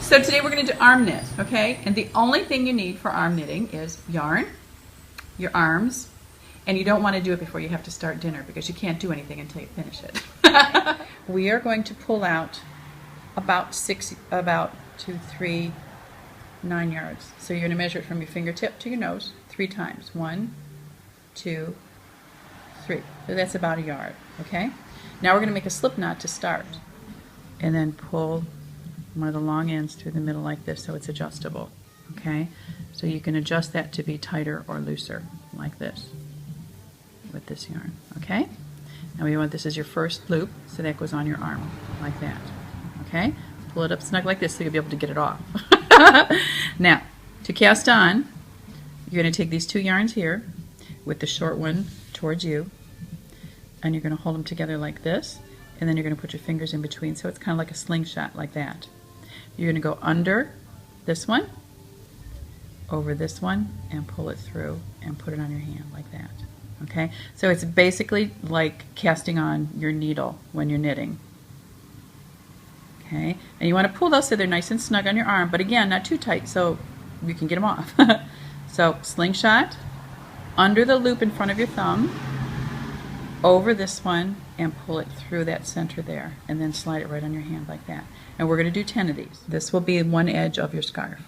So today we're going to do arm knit, okay? And the only thing you need for arm knitting is yarn, your arms, and you don't want to do it before you have to start dinner because you can't do anything until you finish it. We are going to pull out about 2, 3, 9 yards. So you're going to measure it from your fingertip to your nose 3 times. 1, 2, 3. So that's about a yard, okay? Now we're going to make a slip knot to start. And then pull one of the long ends through the middle like this so it's adjustable, okay? So you can adjust that to be tighter or looser like this with this yarn, okay? Now we want this as your first loop, so that goes on your arm like that, okay? Pull it up snug like this so you'll be able to get it off. Now, to cast on, you're going to take these 2 yarns here with the short one towards you, and you're going to hold them together like this, and then you're going to put your fingers in between so it's kind of like a slingshot like that. You're going to go under this one, over this one, and pull it through and put it on your hand like that. Okay? So it's basically like casting on your needle when you're knitting. Okay? And you want to pull those so they're nice and snug on your arm, but again, not too tight so you can get them off. So slingshot, under the loop in front of your thumb, over this one, and pull it through that center there, and then slide it right on your hand like that. And we're going to do 10 of these. This will be one edge of your scarf.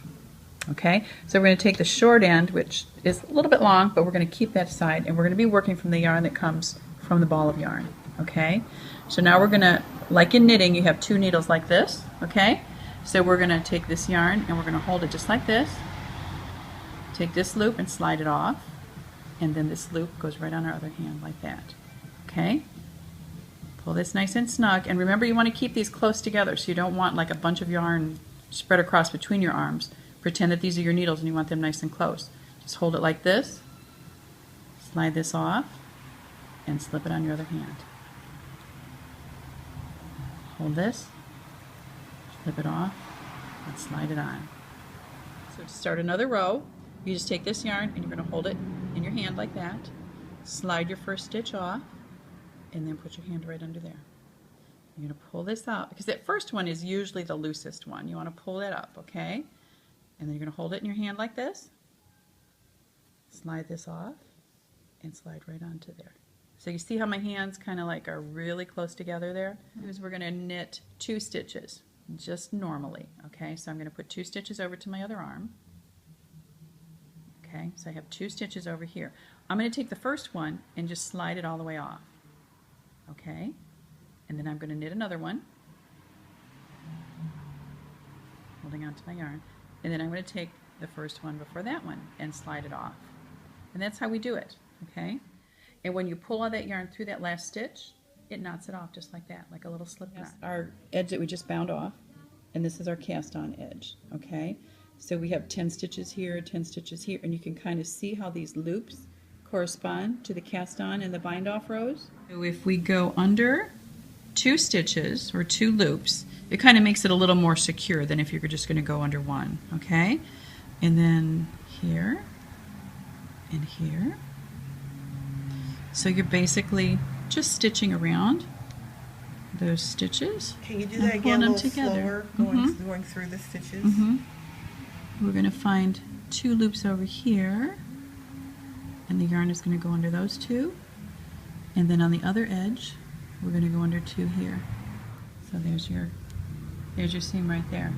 Okay, so we're going to take the short end, which is a little bit long, but we're going to keep that aside, and we're going to be working from the yarn that comes from the ball of yarn. Okay, so now we're going to, like in knitting, you have 2 needles like this. Okay, so we're going to take this yarn and we're going to hold it just like this. Take this loop and slide it off, and then this loop goes right on our other hand like that. Okay, pull this nice and snug, and remember you want to keep these close together, so you don't want like a bunch of yarn spread across between your arms. Pretend that these are your needles and you want them nice and close. Just hold it like this, slide this off, and slip it on your other hand. Hold this, slip it off, and slide it on. So to start another row, you just take this yarn and you're going to hold it in your hand like that, slide your first stitch off, and then put your hand right under there. You're going to pull this out, because that first one is usually the loosest one. You want to pull that up, okay? And then you're going to hold it in your hand like this, slide this off, and slide right onto there. So you see how my hands kind of like are really close together there? Is we're going to knit 2 stitches, just normally, okay? So I'm going to put 2 stitches over to my other arm. Okay, so I have 2 stitches over here. I'm going to take the first one and just slide it all the way off. Okay, and then I'm going to knit another one, holding on to my yarn, and then I'm going to take the first one before that one and slide it off. And that's how we do it, okay? And when you pull all that yarn through that last stitch, it knots it off just like that, like a little slip knot. Our edge that we just bound off, and this is our cast on edge, okay? So we have 10 stitches here, 10 stitches here, and you can kind of see how these loops correspond to the cast on and the bind off rows. So if we go under 2 stitches or 2 loops, it kind of makes it a little more secure than if you're just going to go under 1, okay? And then here and here. So you're basically just stitching around those stitches. Can you do that again a little slower, going through the stitches? We're going to find 2 loops over here, and the yarn is going to go under those 2, and then on the other edge we're going to go under 2 here. So there's your seam right there.